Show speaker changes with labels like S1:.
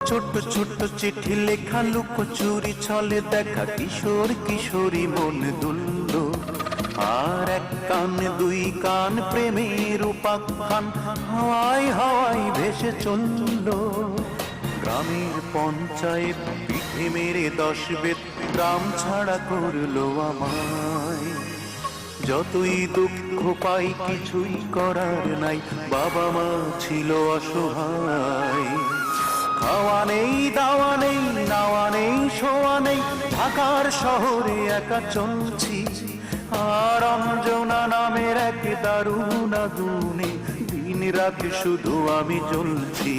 S1: ছোট্ট ছোট্ট চিঠি লেখা লুকোচুরি ছলে দেখা কিশোর কিশোরী মন দুলল। আর এক কান দুই কান প্রেমের উপাখ্যান হাওয়ায় হাওয়ায় ভেসে চলল। গ্রামের পঞ্চায়েত পিঠে মেরে 10 বেত গ্রাম ছাড়া করলো আমায়। যতই দুঃখ পাই কিছুই করার নাই, বাবা মা ছিল অসহায়। খাওয়া নেই দাওয়া নেই নাওয়া নেই শোয়া নেই, ঢাকার শহরে একা চলছি। আর অঞ্জনা নামের এক দারুণ আগুনে দিন রাত শুধু আমি জ্বলছি।